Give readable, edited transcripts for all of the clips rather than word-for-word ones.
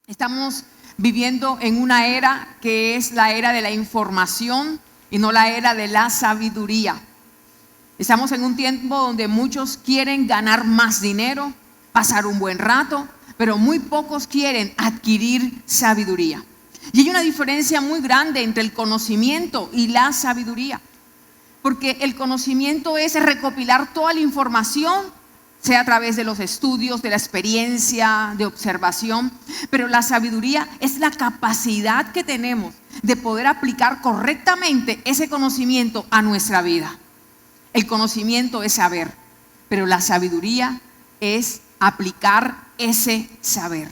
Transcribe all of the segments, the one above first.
Estamos viviendo en una era que es la era de la información y no la era de la sabiduría. Estamos en un tiempo donde muchos quieren ganar más dinero, pasar un buen rato, pero muy pocos quieren adquirir sabiduría. Y hay una diferencia muy grande entre el conocimiento y la sabiduría, porque el conocimiento es recopilar toda la información, sea a través de los estudios, de la experiencia, de observación, pero la sabiduría es la capacidad que tenemos de poder aplicar correctamente ese conocimiento a nuestra vida. El conocimiento es saber, pero la sabiduría es aplicar ese saber.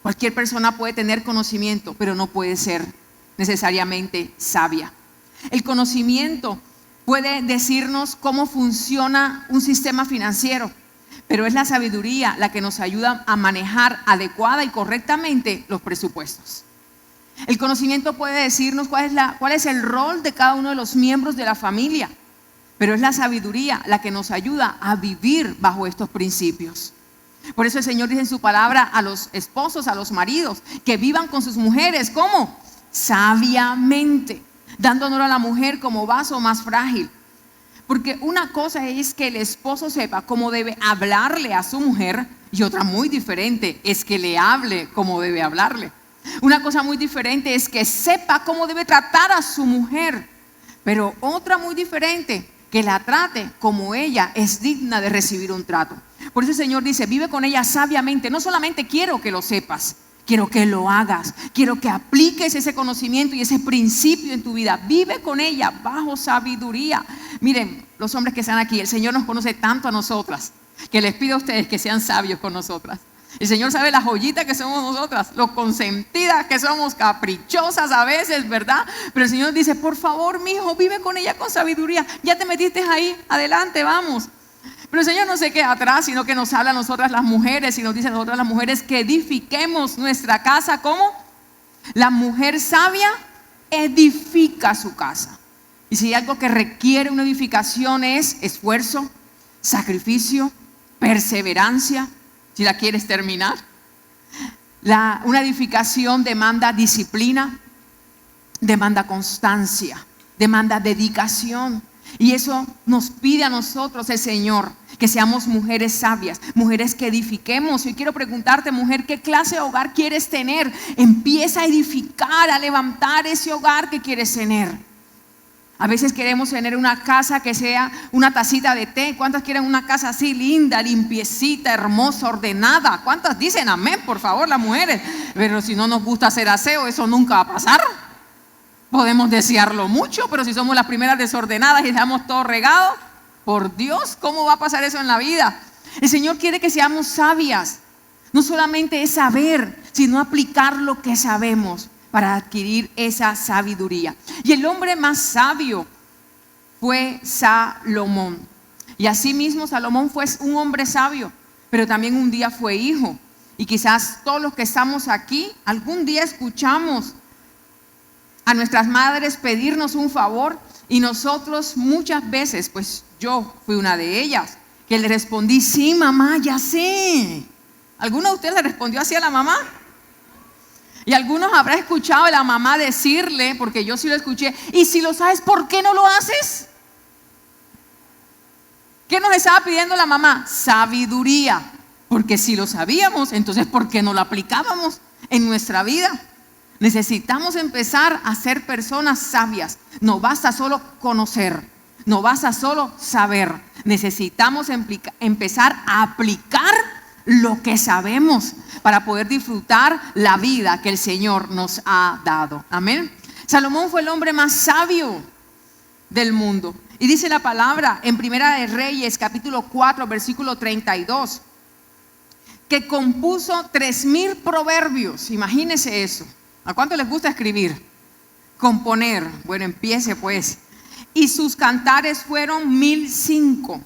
Cualquier persona puede tener conocimiento, pero no puede ser necesariamente sabia. El conocimiento puede decirnos cómo funciona un sistema financiero, pero es la sabiduría la que nos ayuda a manejar adecuada y correctamente los presupuestos. El conocimiento puede decirnos cuál es el rol de cada uno de los miembros de la familia, pero es la sabiduría la que nos ayuda a vivir bajo estos principios. Por eso el Señor dice en su palabra a los esposos, a los maridos, que vivan con sus mujeres, ¿cómo? Sabiamente, dando honor a la mujer como vaso más frágil. Porque una cosa es que el esposo sepa cómo debe hablarle a su mujer, y otra muy diferente es que le hable como debe hablarle. Una cosa muy diferente es que sepa cómo debe tratar a su mujer, pero otra muy diferente, que la trate como ella es digna de recibir un trato. Por eso el Señor dice, vive con ella sabiamente. No solamente quiero que lo sepas, quiero que lo hagas, quiero que apliques ese conocimiento y ese principio en tu vida. Vive con ella bajo sabiduría. Miren, los hombres que están aquí, el Señor nos conoce tanto a nosotras, que les pido a ustedes que sean sabios con nosotras. El Señor sabe la joyita que somos nosotras, lo consentidas que somos, caprichosas a veces, ¿verdad? Pero el Señor dice, por favor, mi hijo, vive con ella con sabiduría. Ya te metiste ahí, adelante, vamos. Pero el Señor no se queda atrás, sino que nos habla a nosotras las mujeres y nos dice a nosotras las mujeres que edifiquemos nuestra casa. ¿Cómo? La mujer sabia edifica su casa. Y si hay algo que requiere una edificación es esfuerzo, sacrificio, perseverancia, si la quieres terminar. Una edificación demanda disciplina, demanda constancia, demanda dedicación. Y eso nos pide a nosotros el Señor, que seamos mujeres sabias, mujeres que edifiquemos. Y quiero preguntarte, mujer, ¿qué clase de hogar quieres tener? Empieza a edificar, a levantar ese hogar que quieres tener. A veces queremos tener una casa que sea una tacita de té. ¿Cuántas quieren una casa así linda, limpiecita, hermosa, ordenada? ¿Cuántas dicen amén, por favor, las mujeres? Pero si no nos gusta hacer aseo, eso nunca va a pasar. Podemos desearlo mucho, pero si somos las primeras desordenadas y dejamos todo regado, por Dios, ¿cómo va a pasar eso en la vida? El Señor quiere que seamos sabias. No solamente es saber, sino aplicar lo que sabemos para adquirir esa sabiduría. Y el hombre más sabio fue Salomón. Y asimismo Salomón fue un hombre sabio, pero también un día fue hijo. Y quizás todos los que estamos aquí, algún día escuchamos a nuestras madres pedirnos un favor y nosotros muchas veces, pues yo fui una de ellas, que le respondí, sí mamá, ya sé. ¿Alguno de ustedes le respondió así a la mamá? Y algunos habrá escuchado a la mamá decirle, porque yo sí lo escuché, y si lo sabes, ¿por qué no lo haces? ¿Qué nos estaba pidiendo la mamá? Sabiduría, porque si lo sabíamos, entonces ¿por qué no lo aplicábamos en nuestra vida? Necesitamos empezar a ser personas sabias. No basta solo conocer, no basta solo saber. Necesitamos empezar a aplicar lo que sabemos para poder disfrutar la vida que el Señor nos ha dado. Amén. Salomón fue el hombre más sabio del mundo. Y dice la palabra en Primera de Reyes, capítulo 4, versículo 32, que compuso 3,000 proverbios. Imagínense eso. ¿A cuánto les gusta escribir? Componer. Bueno, empiece pues. Y sus cantares fueron 1,005.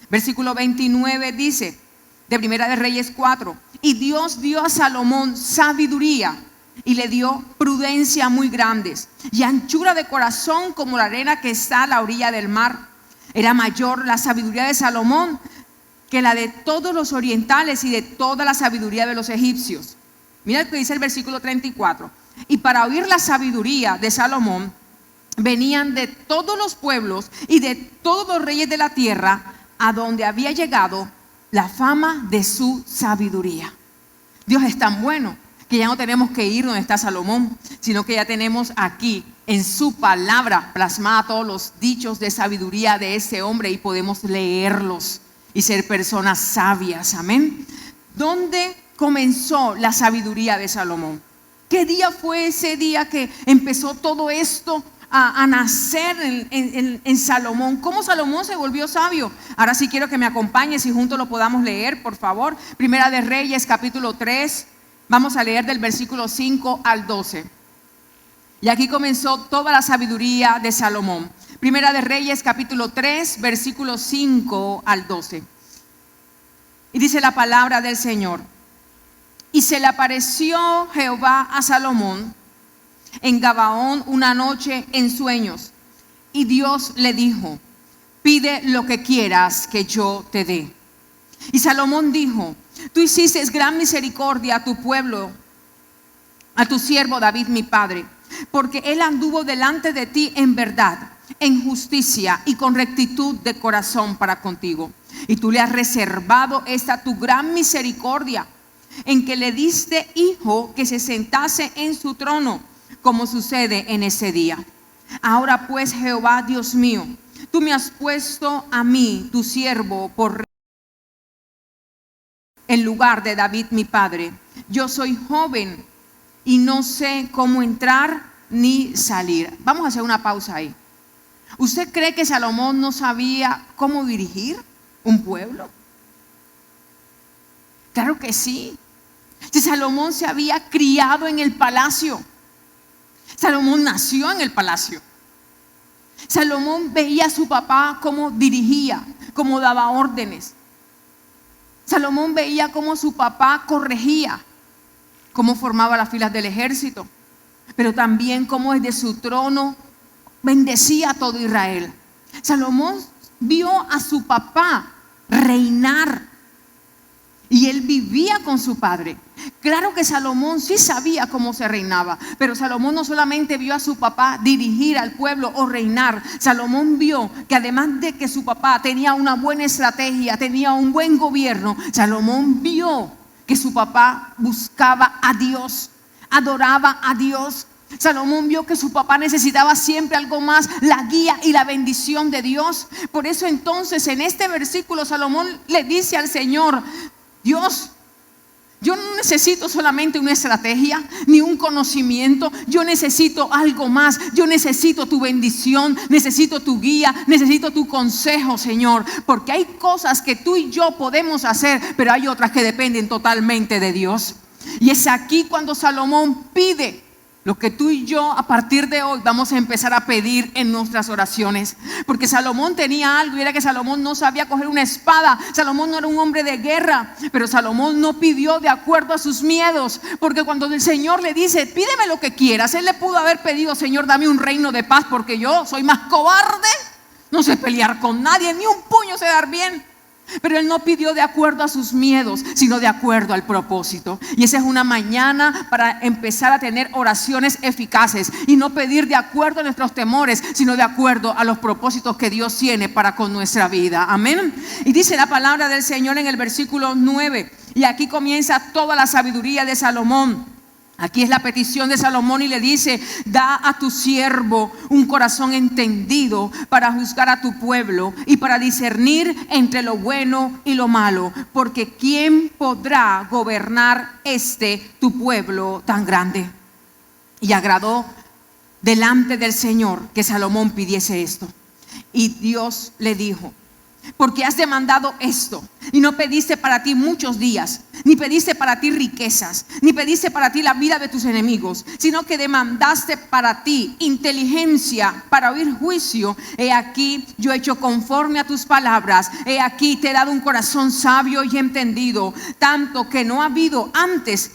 Versículo 29 dice, de Primera de Reyes 4, y Dios dio a Salomón sabiduría y le dio prudencia muy grandes y anchura de corazón como la arena que está a la orilla del mar. Era mayor la sabiduría de Salomón que la de todos los orientales y de toda la sabiduría de los egipcios. Mira lo que dice el versículo 34. Y para oír la sabiduría de Salomón venían de todos los pueblos y de todos los reyes de la tierra, a donde había llegado la fama de su sabiduría. Dios es tan bueno que ya no tenemos que ir donde está Salomón, sino que ya tenemos aquí en su palabra plasmada todos los dichos de sabiduría de ese hombre y podemos leerlos y ser personas sabias. Amén. ¿Dónde comenzó la sabiduría de Salomón? ¿Qué día fue ese día que empezó todo esto a nacer en Salomón? ¿Cómo Salomón se volvió sabio? Ahora sí quiero que me acompañes y juntos lo podamos leer, por favor. Primera de Reyes, capítulo 3. Vamos a leer del versículo 5 al 12. Y aquí comenzó toda la sabiduría de Salomón. Primera de Reyes, capítulo 3, versículo 5 al 12. Y dice la palabra del Señor. Y se le apareció Jehová a Salomón en Gabaón una noche en sueños. Y Dios le dijo: pide lo que quieras que yo te dé. Y Salomón dijo: tú hiciste gran misericordia a tu pueblo, a tu siervo David mi padre, porque él anduvo delante de ti en verdad, en justicia y con rectitud de corazón para contigo. Y tú le has reservado esta tu gran misericordia, en que le diste hijo que se sentase en su trono, como sucede en ese día. Ahora pues, Jehová Dios mío, tú me has puesto a mí, tu siervo, por rey en lugar de David mi padre. Yo soy joven y no sé cómo entrar ni salir. Vamos a hacer una pausa ahí. ¿Usted cree que Salomón no sabía cómo dirigir un pueblo? Claro que sí. Si Salomón se había criado en el palacio, Salomón nació en el palacio. Salomón veía a su papá cómo dirigía, cómo daba órdenes. Salomón veía cómo su papá corregía, cómo formaba las filas del ejército, pero también cómo desde su trono bendecía a todo Israel. Salomón vio a su papá reinar y él vivía con su padre. Claro que Salomón sí sabía cómo se reinaba, pero Salomón no solamente vio a su papá dirigir al pueblo o reinar. Salomón vio que además de que su papá tenía una buena estrategia, tenía un buen gobierno, Salomón vio que su papá buscaba a Dios, adoraba a Dios. Salomón vio que su papá necesitaba siempre algo más, la guía y la bendición de Dios. Por eso entonces en este versículo Salomón le dice al Señor: Dios, yo no necesito solamente una estrategia ni un conocimiento, yo necesito algo más. Yo necesito tu bendición, necesito tu guía, necesito tu consejo, Señor, porque hay cosas que tú y yo podemos hacer, pero hay otras que dependen totalmente de Dios. Y es aquí cuando Salomón pide lo que tú y yo a partir de hoy vamos a empezar a pedir en nuestras oraciones. Porque Salomón tenía algo, y era que Salomón no sabía coger una espada. Salomón no era un hombre de guerra, pero Salomón no pidió de acuerdo a sus miedos. Porque cuando el Señor le dice: pídeme lo que quieras, él le pudo haber pedido: Señor, dame un reino de paz, porque yo soy más cobarde, no sé pelear con nadie, ni un puño sé dar bien. Pero él no pidió de acuerdo a sus miedos, sino de acuerdo al propósito. Y esa es una mañana para empezar a tener oraciones eficaces y no pedir de acuerdo a nuestros temores, sino de acuerdo a los propósitos que Dios tiene para con nuestra vida. Amén. Y dice la palabra del Señor en el versículo 9, y aquí comienza toda la sabiduría de Salomón. Aquí es la petición de Salomón y le dice: da a tu siervo un corazón entendido para juzgar a tu pueblo y para discernir entre lo bueno y lo malo, porque ¿quién podrá gobernar tu pueblo tan grande? Y agradó delante del Señor que Salomón pidiese esto. Y Dios le dijo: porque has demandado esto y no pediste para ti muchos días, ni pediste para ti riquezas, ni pediste para ti la vida de tus enemigos, sino que demandaste para ti inteligencia para oír juicio. He aquí yo he hecho conforme a tus palabras. He aquí te he dado un corazón sabio y entendido, tanto que no ha habido antes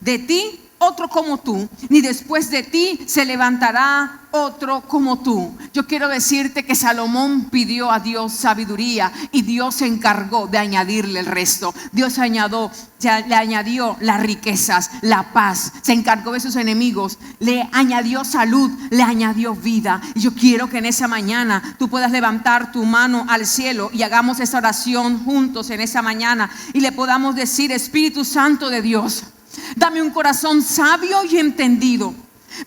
de ti otro como tú, ni después de ti se levantará otro como tú. Yo quiero decirte que Salomón pidió a Dios sabiduría y Dios se encargó de añadirle el resto. Dios le añadió las riquezas, la paz, se encargó de sus enemigos, le añadió salud, le añadió vida. Y yo quiero que en esa mañana tú puedas levantar tu mano al cielo y hagamos esa oración juntos en esa mañana y le podamos decir: Espíritu Santo de Dios, dame un corazón sabio y entendido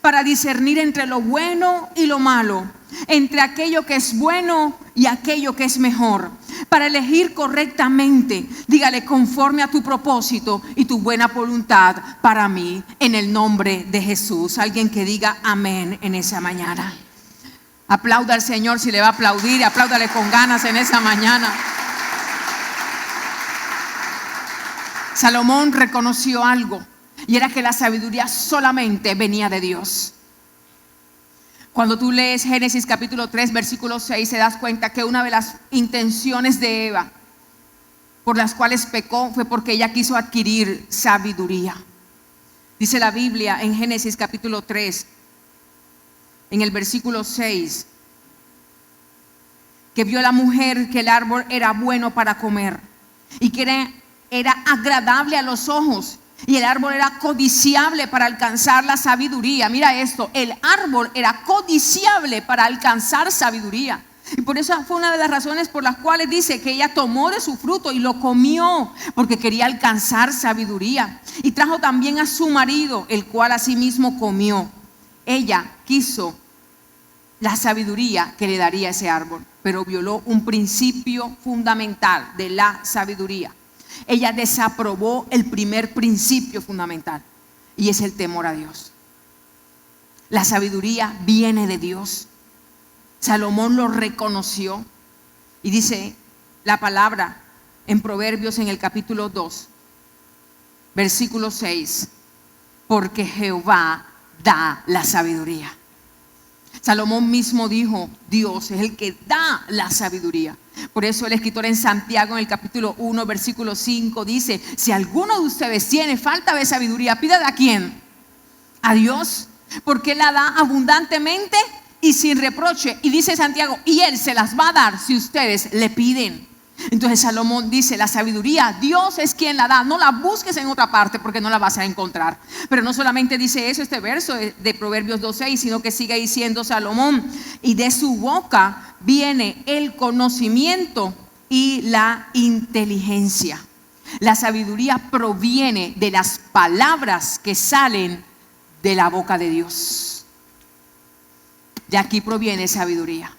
para discernir entre lo bueno y lo malo, entre aquello que es bueno y aquello que es mejor, para elegir correctamente. Dígale: conforme a tu propósito y tu buena voluntad para mí, en el nombre de Jesús. Alguien que diga amén en esa mañana. Aplauda al Señor si le va a aplaudir, apláudale con ganas en esa mañana. Salomón reconoció algo, y era que la sabiduría solamente venía de Dios. Cuando tú lees Génesis capítulo 3 versículo 6, se das cuenta que una de las intenciones de Eva por las cuales pecó fue porque ella quiso adquirir sabiduría. Dice la Biblia en Génesis capítulo 3, en el versículo 6, que vio la mujer que el árbol era bueno para comer y que era agradable a los ojos, y el árbol era codiciable para alcanzar la sabiduría. Mira esto, el árbol era codiciable para alcanzar sabiduría. Y por eso fue una de las razones por las cuales dice que ella tomó de su fruto y lo comió, porque quería alcanzar sabiduría. Y trajo también a su marido, el cual asimismo comió. Ella quiso la sabiduría que le daría ese árbol, pero violó un principio fundamental de la sabiduría. Ella desaprobó el primer principio fundamental, y es el temor a Dios. La sabiduría viene de Dios. Salomón lo reconoció, y dice la palabra en Proverbios en el capítulo 2 versículo 6: porque Jehová da la sabiduría. Salomón mismo dijo: Dios es el que da la sabiduría. Por eso el escritor en Santiago en el capítulo 1 versículo 5 dice: si alguno de ustedes tiene falta de sabiduría, pídala ¿a quién? A Dios, porque Él la da abundantemente y sin reproche. Y dice Santiago: y Él se las va a dar si ustedes le piden. Entonces Salomón dice: la sabiduría, Dios es quien la da. No la busques en otra parte porque no la vas a encontrar. Pero no solamente dice eso este verso de Proverbios 2:6, sino que sigue diciendo Salomón: y de su boca viene el conocimiento y la inteligencia. La sabiduría proviene de las palabras que salen de la boca de Dios. De aquí proviene sabiduría.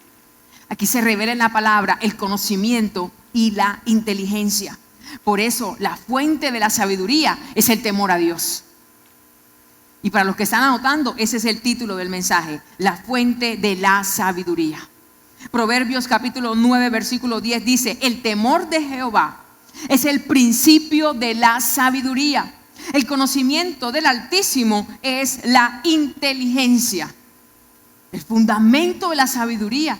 Aquí se revela en la palabra el conocimiento y la inteligencia. Por eso la fuente de la sabiduría es el temor a Dios. Y para los que están anotando, ese es el título del mensaje: la fuente de la sabiduría. Proverbios capítulo 9 versículo 10 dice: el temor de Jehová es el principio de la sabiduría. El conocimiento del Altísimo es la inteligencia. El fundamento de la sabiduría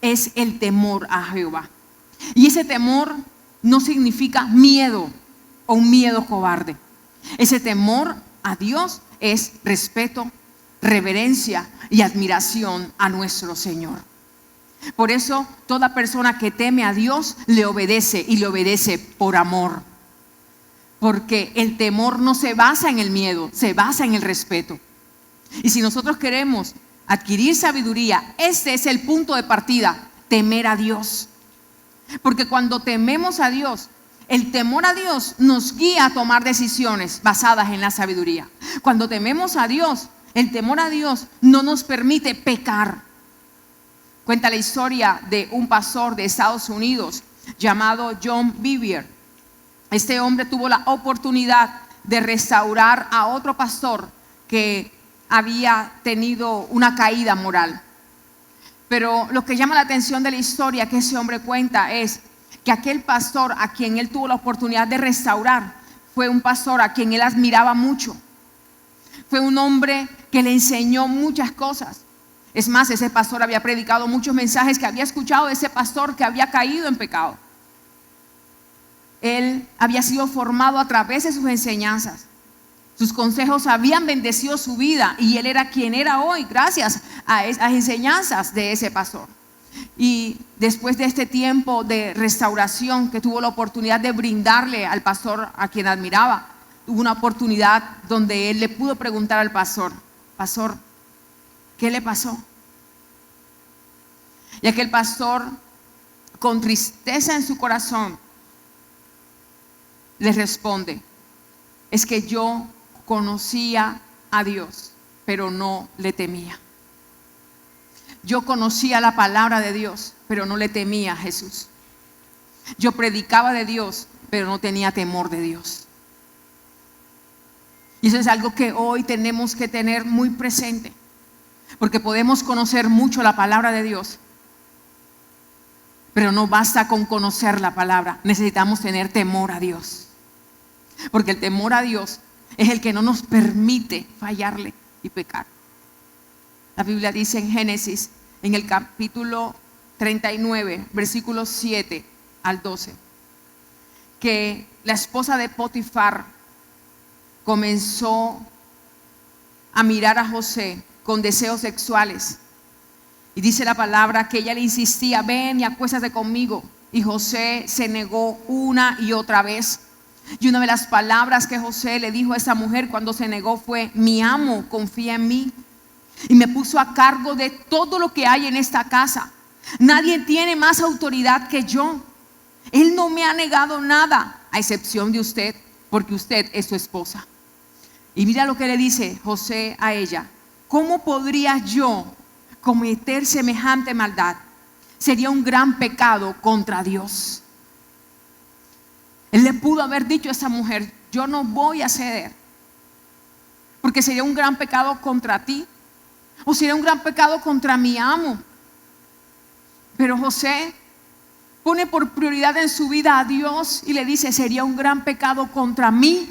es el temor a Jehová. Y ese temor no significa miedo o un miedo cobarde. Ese temor a Dios es respeto, reverencia y admiración a nuestro Señor. Por eso toda persona que teme a Dios le obedece, y le obedece por amor. Porque el temor no se basa en el miedo, se basa en el respeto. Y si nosotros queremos adquirir sabiduría, ese es el punto de partida: temer a Dios. Porque cuando tememos a Dios, el temor a Dios nos guía a tomar decisiones basadas en la sabiduría. Cuando tememos a Dios, el temor a Dios no nos permite pecar. Cuenta la historia de un pastor de Estados Unidos llamado John Bevere. Este hombre tuvo la oportunidad de restaurar a otro pastor que había tenido una caída moral. Pero lo que llama la atención de la historia que ese hombre cuenta es que aquel pastor a quien él tuvo la oportunidad de restaurar fue un pastor a quien él admiraba mucho. Fue un hombre que le enseñó muchas cosas. Es más, ese pastor había predicado muchos mensajes que había escuchado de ese pastor que había caído en pecado. Él había sido formado a través de sus enseñanzas. Sus consejos habían bendecido su vida y él era quien era hoy gracias a las enseñanzas de ese pastor. Y después de este tiempo de restauración que tuvo la oportunidad de brindarle al pastor a quien admiraba, tuvo una oportunidad donde él le pudo preguntar al pastor: pastor, ¿qué le pasó? Y aquel pastor, con tristeza en su corazón, le responde: es que yo conocía a Dios, pero no le temía. Yo conocía la palabra de Dios, pero no le temía a Jesús. Yo predicaba de Dios, pero no tenía temor de Dios. Y eso es algo que hoy tenemos que tener muy presente, porque podemos conocer mucho la palabra de Dios, pero no basta con conocer la palabra, necesitamos tener temor a Dios, porque el temor a Dios es el que no nos permite fallarle y pecar. La Biblia dice en Génesis, en el capítulo 39, versículos 7 al 12, que la esposa de Potifar comenzó a mirar a José con deseos sexuales. Y dice la palabra que ella le insistía: ven y acuéstate conmigo. Y José se negó una y otra vez. Y una de las palabras que José le dijo a esa mujer cuando se negó fue: mi amo confía en mí y me puso a cargo de todo lo que hay en esta casa. Nadie tiene más autoridad que yo. Él no me ha negado nada, a excepción de usted, porque usted es su esposa. Y mira lo que le dice José a ella: ¿cómo podría yo cometer semejante maldad? Sería un gran pecado contra Dios. Él le pudo haber dicho a esa mujer: yo no voy a ceder, porque sería un gran pecado contra ti, o sería un gran pecado contra mi amo. Pero José pone por prioridad en su vida a Dios y le dice: sería un gran pecado contra mí,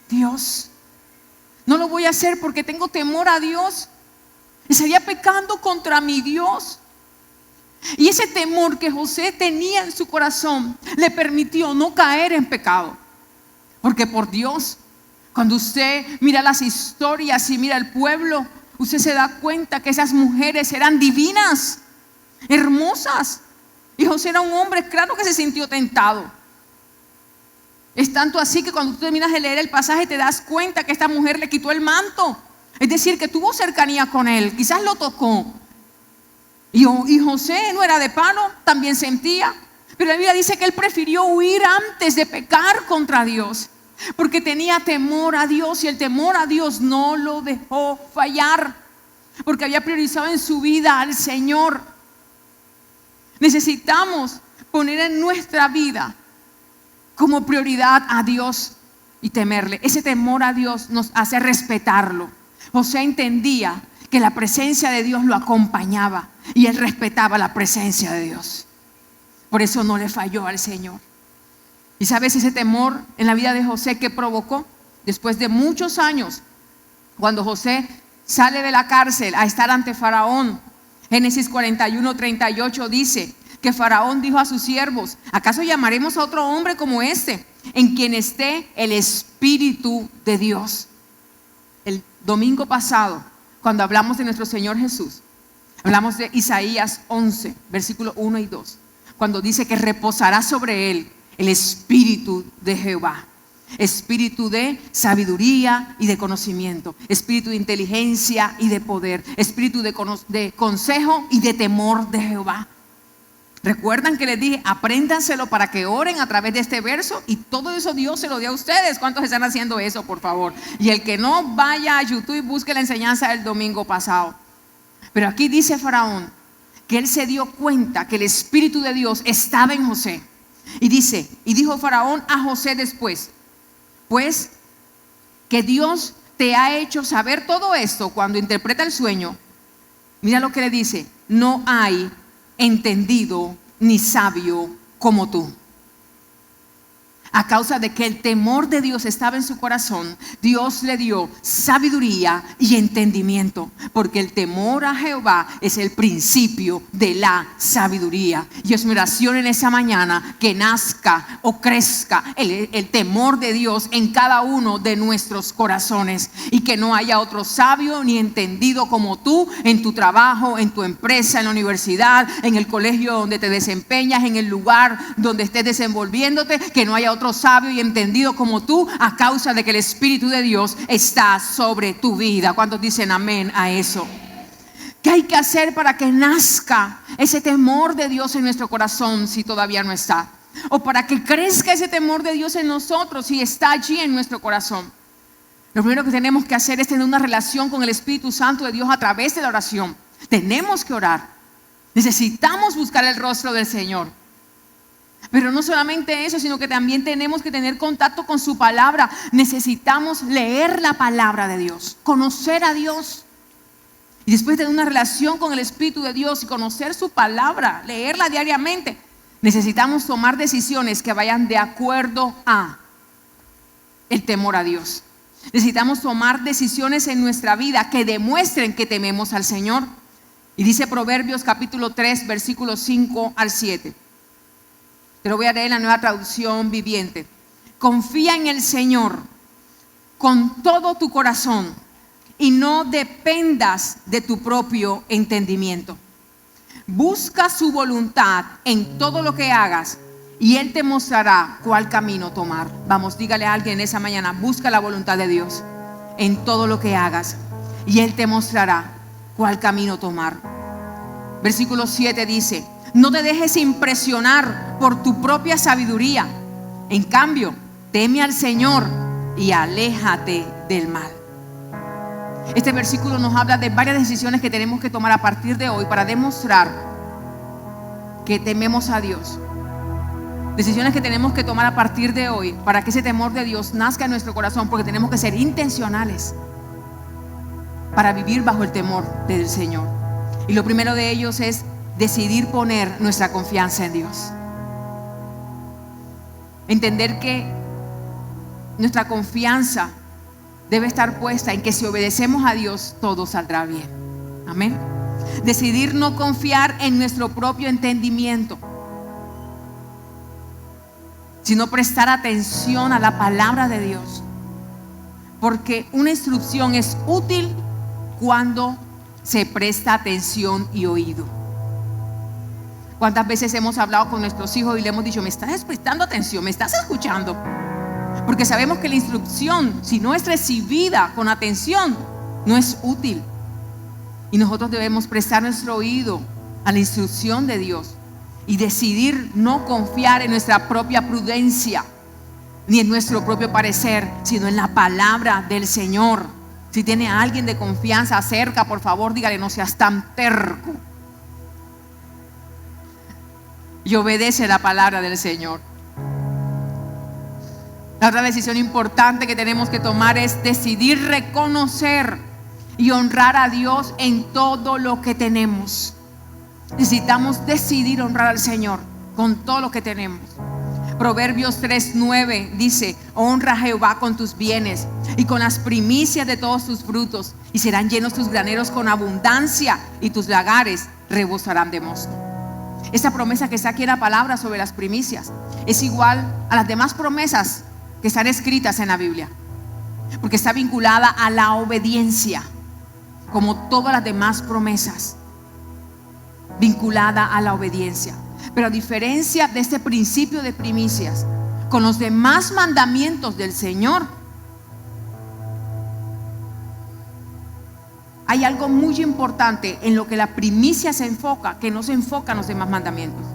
Dios. No lo voy a hacer porque tengo temor a Dios. Estaría pecando contra mi Dios. Y ese temor que José tenía en su corazón le permitió no caer en pecado. Porque por Dios, cuando usted mira las historias y mira el pueblo, usted se da cuenta que esas mujeres eran divinas, hermosas. Y José era un hombre, claro que se sintió tentado. Es tanto así que cuando tú terminas de leer el pasaje te das cuenta que esta mujer le quitó el manto. Es decir, que tuvo cercanía con él, quizás lo tocó. Y José no era de palo, también sentía. Pero la Biblia dice que él prefirió huir antes de pecar contra Dios, porque tenía temor a Dios, y el temor a Dios no lo dejó fallar, porque había priorizado en su vida al Señor. Necesitamos poner en nuestra vida como prioridad a Dios y temerle. Ese temor a Dios nos hace respetarlo. José entendía que la presencia de Dios lo acompañaba y él respetaba la presencia de Dios. Por eso no le falló al Señor. Y sabes, ese temor en la vida de José, ¿qué provocó? Después de muchos años, cuando José sale de la cárcel a estar ante Faraón, Génesis 41, 38 dice que Faraón dijo a sus siervos: ¿acaso llamaremos a otro hombre como este, en quien esté el Espíritu de Dios? El domingo pasado, cuando hablamos de nuestro Señor Jesús, hablamos de Isaías 11, versículos 1 y 2, cuando dice que reposará sobre él el Espíritu de Jehová, espíritu de sabiduría y de conocimiento, espíritu de inteligencia y de poder, espíritu de consejo y de temor de Jehová. Recuerdan que les dije: apréndanselo para que oren a través de este verso, y todo eso Dios se lo dio a ustedes. ¿Cuántos están haciendo eso, por favor? Y el que no, vaya a YouTube y busque la enseñanza del domingo pasado. Pero aquí dice Faraón que él se dio cuenta que el Espíritu de Dios estaba en José. Y dice: y dijo Faraón a José después: pues que Dios te ha hecho saber todo esto. Cuando interpreta el sueño, mira lo que le dice: no hay entendido ni sabio como tú. A causa de que el temor de Dios estaba en su corazón, Dios le dio sabiduría y entendimiento, porque el temor a Jehová es el principio de la sabiduría. Y es mi oración en esa mañana que nazca o crezca el temor de Dios en cada uno de nuestros corazones, y que no haya otro sabio ni entendido como tú en tu trabajo, en tu empresa, en la universidad, en el colegio donde te desempeñas, en el lugar donde estés desenvolviéndote, que no haya otro sabio y entendido como tú, a causa de que el Espíritu de Dios está sobre tu vida. ¿Cuántos dicen amén a eso? ¿Qué hay que hacer para que nazca ese temor de Dios en nuestro corazón si todavía no está? O para que crezca ese temor de Dios en nosotros si está allí en nuestro corazón. Lo primero que tenemos que hacer es tener una relación con el Espíritu Santo de Dios a través de la oración. Tenemos que orar. Necesitamos buscar el rostro del Señor. Pero no solamente eso, sino que también tenemos que tener contacto con su palabra. Necesitamos leer la palabra de Dios, conocer a Dios. Y después de una relación con el Espíritu de Dios y conocer su palabra, leerla diariamente, necesitamos tomar decisiones que vayan de acuerdo a el temor a Dios. Necesitamos tomar decisiones en nuestra vida que demuestren que tememos al Señor. Y dice Proverbios capítulo 3, versículos 5 al 7. Te lo voy a leer en la Nueva Traducción Viviente. Confía en el Señor con todo tu corazón y no dependas de tu propio entendimiento. Busca su voluntad en todo lo que hagas y Él te mostrará cuál camino tomar. Vamos, dígale a alguien esa mañana: busca la voluntad de Dios en todo lo que hagas y Él te mostrará cuál camino tomar. Versículo 7 dice: no te dejes impresionar por tu propia sabiduría. En cambio, teme al Señor y aléjate del mal. Este versículo nos habla de varias decisiones que tenemos que tomar a partir de hoy para demostrar que tememos a Dios. Decisiones que tenemos que tomar a partir de hoy para que ese temor de Dios nazca en nuestro corazón, porque tenemos que ser intencionales para vivir bajo el temor del Señor. Y lo primero de ellos es decidir poner nuestra confianza en Dios. Entender que nuestra confianza debe estar puesta en que si obedecemos a Dios, todo saldrá bien. Amén. Decidir no confiar en nuestro propio entendimiento, sino prestar atención a la palabra de Dios. Porque una instrucción es útil cuando se presta atención y oído. ¿Cuántas veces hemos hablado con nuestros hijos y le hemos dicho: me estás prestando atención, me estás escuchando? Porque sabemos que la instrucción, si no es recibida con atención, no es útil. Y nosotros debemos prestar nuestro oído a la instrucción de Dios y decidir no confiar en nuestra propia prudencia ni en nuestro propio parecer, sino en la palabra del Señor. Si tiene a alguien de confianza cerca, por favor dígale: no seas tan terco. Y obedece la palabra del Señor. La otra decisión importante que tenemos que tomar es decidir reconocer y honrar a Dios en todo lo que tenemos. Necesitamos decidir honrar al Señor con todo lo que tenemos. Proverbios 3:9 dice: honra a Jehová con tus bienes y con las primicias de todos tus frutos, y serán llenos tus graneros con abundancia, y tus lagares rebosarán de mosto. Esta promesa que está aquí en la palabra sobre las primicias es igual a las demás promesas que están escritas en la Biblia, porque está vinculada a la obediencia, como todas las demás promesas, vinculada a la obediencia. Pero a diferencia de este principio de primicias, con los demás mandamientos del Señor, hay algo muy importante en lo que la primicia se enfoca, que no se enfoca en los demás mandamientos.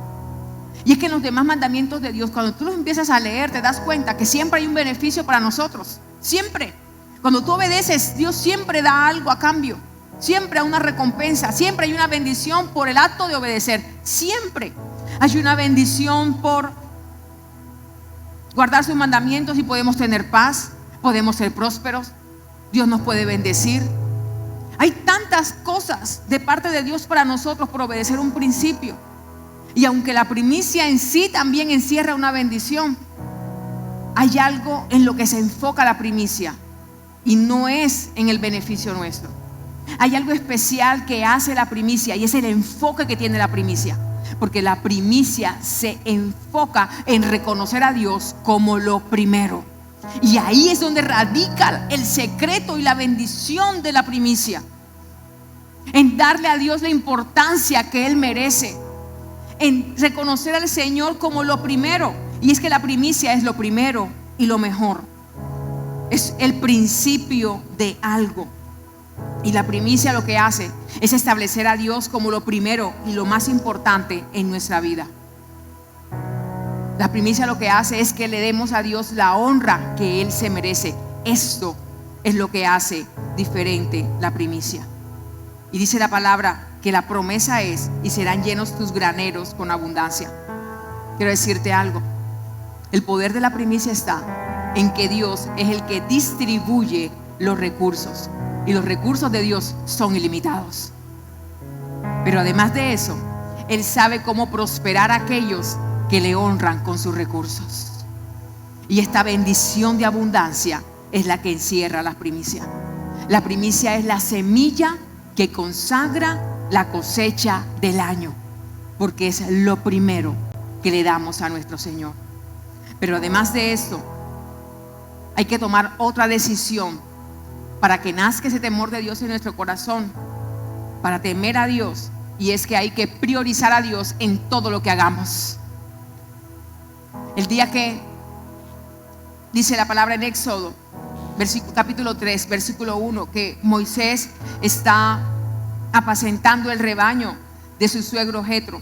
Y es que en los demás mandamientos de Dios, cuando tú los empiezas a leer, te das cuenta que siempre hay un beneficio para nosotros. Siempre. Cuando tú obedeces, Dios siempre da algo a cambio. Siempre hay una recompensa. Siempre hay una bendición por el acto de obedecer. Siempre hay una bendición por guardar sus mandamientos, y podemos tener paz, podemos ser prósperos, Dios nos puede bendecir. Hay tantas cosas de parte de Dios para nosotros por obedecer un principio. Y aunque la primicia en sí también encierra una bendición, hay algo en lo que se enfoca la primicia y no es en el beneficio nuestro. Hay algo especial que hace la primicia y es el enfoque que tiene la primicia. Porque la primicia se enfoca en reconocer a Dios como lo primero. Y ahí es donde radica el secreto y la bendición de la primicia. En darle a Dios la importancia que Él merece. En reconocer al Señor como lo primero. Y es que la primicia es lo primero y lo mejor. Es el principio de algo. Y la primicia lo que hace es establecer a Dios como lo primero y lo más importante en nuestra vida. La primicia lo que hace es que le demos a Dios la honra que Él se merece. Esto es lo que hace diferente la primicia. Y dice la palabra que la promesa es: y serán llenos tus graneros con abundancia. Quiero decirte algo. El poder de la primicia está en que Dios es el que distribuye los recursos. Y los recursos de Dios son ilimitados. Pero además de eso, Él sabe cómo prosperar a aquellos que le honran con sus recursos. Y esta bendición de abundancia es la que encierra la primicia. La primicia es la semilla que consagra la cosecha del año, porque es lo primero que le damos a nuestro Señor. Pero además de esto, hay que tomar otra decisión para que nazca ese temor de Dios en nuestro corazón, para temer a Dios. Y es que hay que priorizar a Dios en todo lo que hagamos. El día que dice la palabra en Éxodo, capítulo 3, versículo 1, que Moisés está apacentando el rebaño de su suegro Jetro,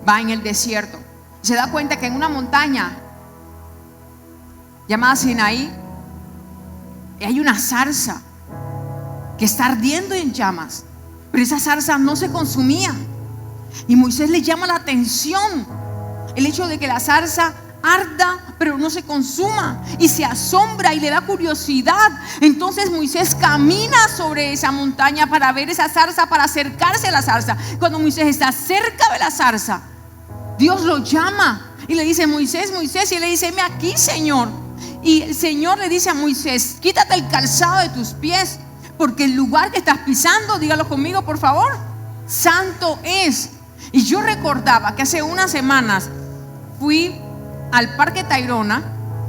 va en el desierto, se da cuenta que en una montaña llamada Sinaí hay una zarza que está ardiendo en llamas, pero esa zarza no se consumía. Y Moisés le llama la atención el hecho de que la zarza arda pero no se consuma, y se asombra y le da curiosidad. Entonces Moisés camina sobre esa montaña para ver esa zarza, para acercarse a la zarza. Cuando Moisés está cerca de la zarza, Dios lo llama y le dice: Moisés, Moisés. Y él le dice: heme aquí, Señor. Y el Señor le dice a Moisés: quítate el calzado de tus pies, porque el lugar que estás pisando, dígalo conmigo por favor, santo es. Y yo recordaba que hace unas semanas fui al Parque Tayrona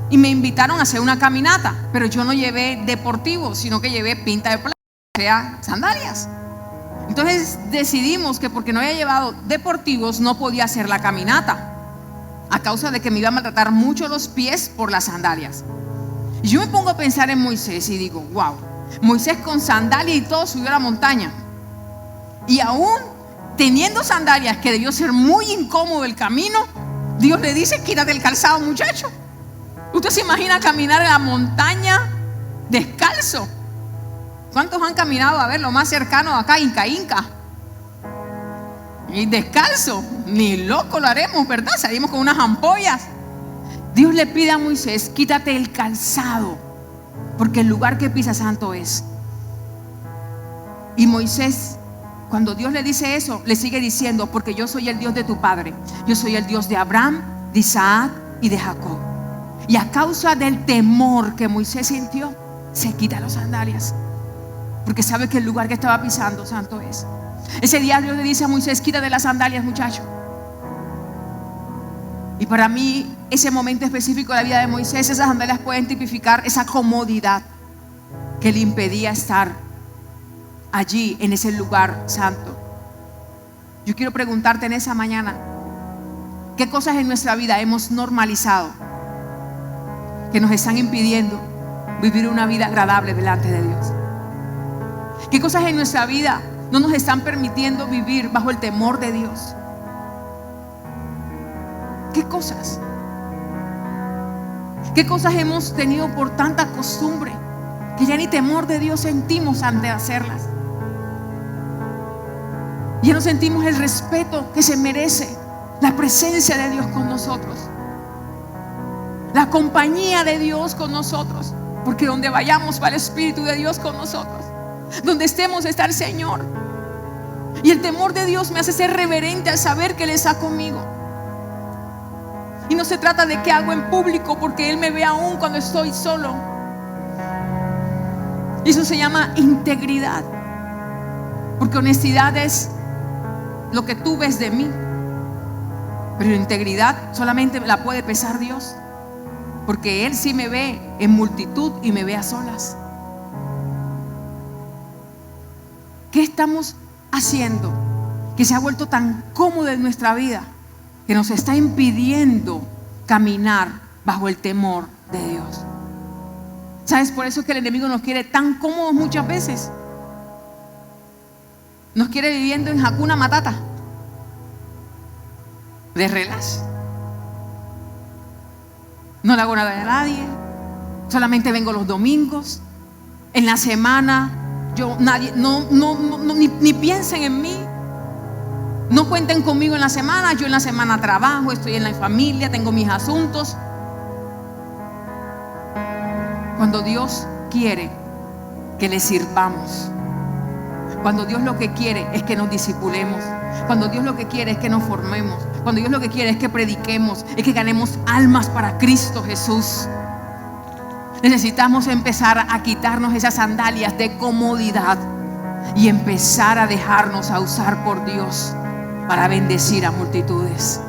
y me invitaron a hacer una caminata, pero yo no llevé deportivo, sino que llevé pinta de playa, o sea, sandalias. Entonces decidimos que porque no había llevado deportivos no podía hacer la caminata, a causa de que me iba a maltratar mucho los pies por las sandalias. Y yo me pongo a pensar en Moisés y digo: wow, Moisés con sandalias y todo subió a la montaña, y aún teniendo sandalias, que debió ser muy incómodo el camino, Dios le dice: quítate el calzado, muchacho. ¿Usted se imagina caminar en la montaña descalzo? ¿Cuántos han caminado, a ver, lo más cercano acá, Inca? Y descalzo, ni loco lo haremos, ¿verdad? Salimos con unas ampollas. Dios le pide a Moisés: quítate el calzado, porque el lugar que pisa santo es. Y Moisés, cuando Dios le dice eso, le sigue diciendo: porque yo soy el Dios de tu padre, yo soy el Dios de Abraham, de Isaac y de Jacob. Y a causa del temor que Moisés sintió, se quita las sandalias, porque sabe que el lugar que estaba pisando santo es. Ese día Dios le dice a Moisés: quítate las sandalias, muchacho. Y para mí, ese momento específico de la vida de Moisés, esas sandalias pueden tipificar esa comodidad que le impedía estar allí en ese lugar santo. Yo quiero preguntarte en esa mañana: ¿qué cosas en nuestra vida hemos normalizado que nos están impidiendo vivir una vida agradable delante de Dios? ¿Qué cosas en nuestra vida no nos están permitiendo vivir bajo el temor de Dios? ¿Qué cosas? ¿Qué cosas hemos tenido por tanta costumbre que ya ni temor de Dios sentimos ante hacerlas? Ya no sentimos el respeto que se merece la presencia de Dios con nosotros, la compañía de Dios con nosotros, porque donde vayamos va el Espíritu de Dios con nosotros. Donde estemos está el Señor. Y el temor de Dios me hace ser reverente al saber que Él está conmigo. Y no se trata de qué hago en público, porque Él me ve aún cuando estoy solo. Y eso se llama integridad. Porque honestidad es lo que tú ves de mí. Pero integridad solamente la puede pesar Dios. Porque Él sí me ve en multitud y me ve a solas. ¿Qué estamos haciendo que se ha vuelto tan cómodo en nuestra vida, que nos está impidiendo caminar bajo el temor de Dios? ¿Sabes? Por eso es que el enemigo nos quiere tan cómodos muchas veces. Nos quiere viviendo en Hakuna Matata, de relax. No le hago nada a nadie, solamente vengo los domingos. En la semana ni piensen en mí. No cuenten conmigo en la semana. Yo en la semana trabajo, estoy en la familia, tengo mis asuntos. Cuando Dios quiere que le sirvamos, cuando Dios lo que quiere es que nos discipulemos, cuando Dios lo que quiere es que nos formemos, cuando Dios lo que quiere es que prediquemos, es que ganemos almas para Cristo Jesús, necesitamos empezar a quitarnos esas sandalias de comodidad y empezar a dejarnos a usar por Dios para bendecir a multitudes.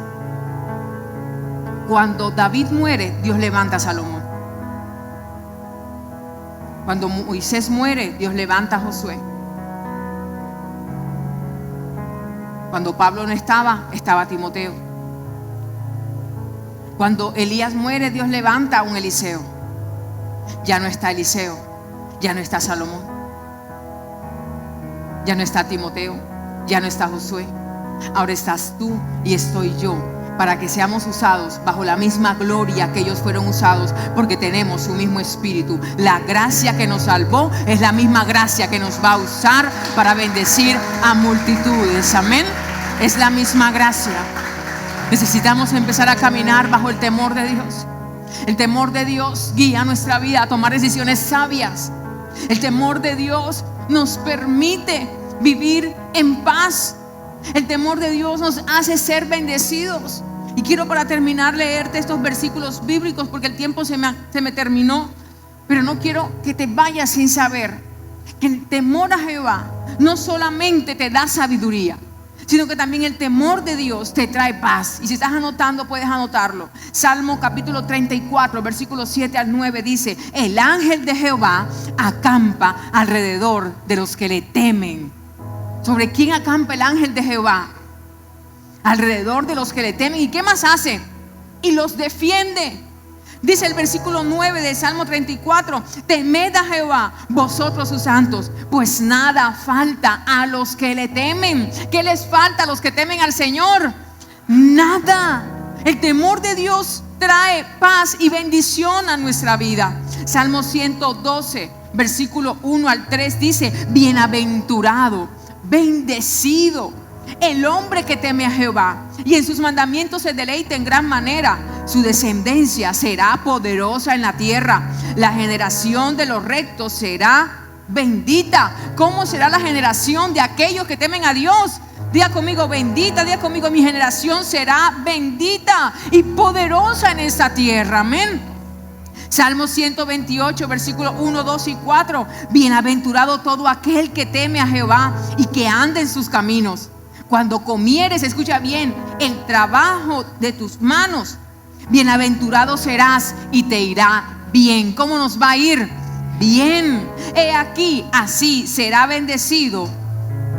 Cuando David muere, Dios levanta a Salomón. Cuando Moisés muere, Dios levanta a Josué. Cuando Pablo no estaba, estaba Timoteo. Cuando Elías muere, Dios levanta a un Eliseo. Ya no está Eliseo, ya no está Salomón, ya no está Timoteo, ya no está Josué. Ahora estás tú y estoy yo, para que seamos usados bajo la misma gloria que ellos fueron usados, porque tenemos su mismo espíritu. La gracia que nos salvó es la misma gracia que nos va a usar para bendecir a multitudes. Amén. Es la misma gracia. Necesitamos empezar a caminar bajo el temor de Dios. El temor de Dios guía nuestra vida a tomar decisiones sabias. El temor de Dios nos permite vivir en paz. El temor de Dios nos hace ser bendecidos. Y quiero, para terminar, leerte estos versículos bíblicos, porque el tiempo se me terminó. Pero no quiero que te vayas sin saber que el temor a Jehová no solamente te da sabiduría, sino que también el temor de Dios te trae paz. Y si estás anotando, puedes anotarlo. Salmo capítulo 34, versículos 7 al 9 dice: el ángel de Jehová acampa alrededor de los que le temen. ¿Sobre quién acampa el ángel de Jehová? Alrededor de los que le temen. ¿Y qué más hace? Y los defiende. Dice el versículo 9 del Salmo 34: temed a Jehová, vosotros sus santos, pues nada falta a los que le temen. ¿Qué les falta a los que temen al Señor? Nada. El temor de Dios trae paz y bendición a nuestra vida. Salmo 112, versículo 1 al 3 dice: bienaventurado, bendecido el hombre que teme a Jehová, y en sus mandamientos se deleita en gran manera. Su descendencia será poderosa en la tierra. La generación de los rectos será bendita. ¿Cómo será la generación de aquellos que temen a Dios? Diga conmigo: bendita. Diga conmigo: mi generación será bendita y poderosa en esta tierra. Amén. Salmo 128, versículos 1, 2 y 4: bienaventurado todo aquel que teme a Jehová y que anda en sus caminos. Cuando comieres, escucha bien, el trabajo de tus manos, bienaventurado serás y te irá bien. ¿Cómo nos va a ir? Bien. He aquí, así será bendecido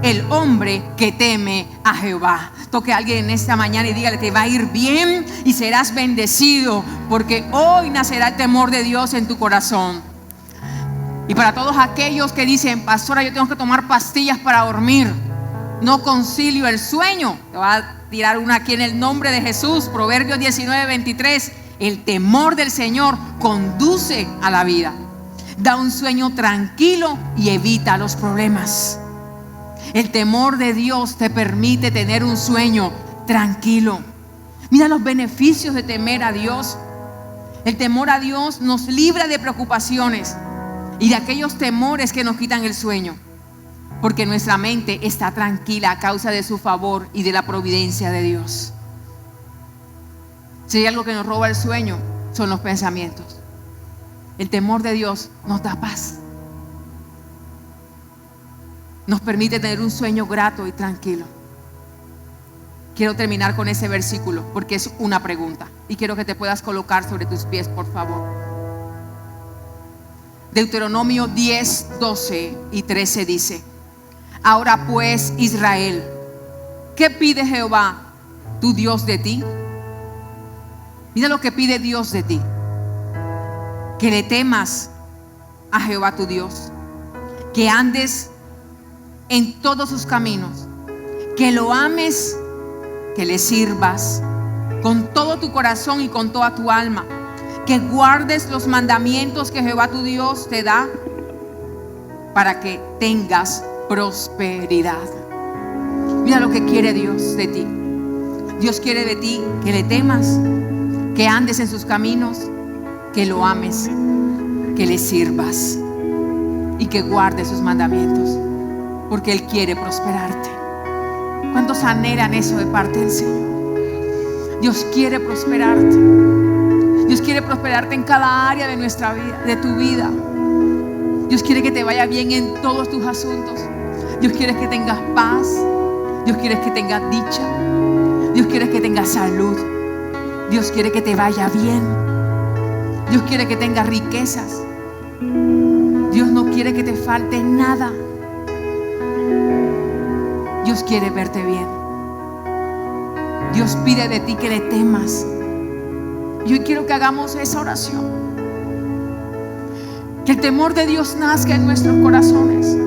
el hombre que teme a Jehová. Toque a alguien en esta mañana y dígale: te va a ir bien y serás bendecido, porque hoy nacerá el temor de Dios en tu corazón. Y para todos aquellos que dicen: pastora, yo tengo que tomar pastillas para dormir, no concilio el sueño, te va a tirar una aquí en el nombre de Jesús. Proverbios 19, 23: el temor del Señor conduce a la vida, da un sueño tranquilo y evita los problemas. El temor de Dios te permite tener un sueño tranquilo. Mira los beneficios de temer a Dios. El temor a Dios nos libra de preocupaciones y de aquellos temores que nos quitan el sueño, porque nuestra mente está tranquila a causa de su favor y de la providencia de Dios. Si hay algo que nos roba el sueño, son los pensamientos. El temor de Dios nos da paz. Nos permite tener un sueño grato y tranquilo. Quiero terminar con ese versículo porque es una pregunta y quiero que te puedas colocar sobre tus pies, por favor. Deuteronomio 10, 12 y 13 dice: ahora pues, Israel, ¿qué pide Jehová tu Dios de ti? Mira lo que pide Dios de ti: que le temas a Jehová tu Dios, que andes en todos sus caminos, que lo ames, que le sirvas con todo tu corazón y con toda tu alma, que guardes los mandamientos que Jehová tu Dios te da para que tengas prosperidad. Mira lo que quiere Dios de ti. Dios quiere de ti que le temas, que andes en sus caminos, que lo ames, que le sirvas y que guardes sus mandamientos, porque Él quiere prosperarte. ¿Cuántos anhelan eso de parte del Señor? Dios quiere prosperarte. Dios quiere prosperarte en cada área de nuestra vida, de tu vida. Dios quiere que te vaya bien en todos tus asuntos. Dios quiere que tengas paz. Dios quiere que tengas dicha. Dios quiere que tengas salud. Dios quiere que te vaya bien. Dios quiere que tengas riquezas. Dios no quiere que te falte nada. Dios quiere verte bien. Dios pide de ti que le temas. Y hoy quiero que hagamos esa oración. Que el temor de Dios nazca en nuestros corazones.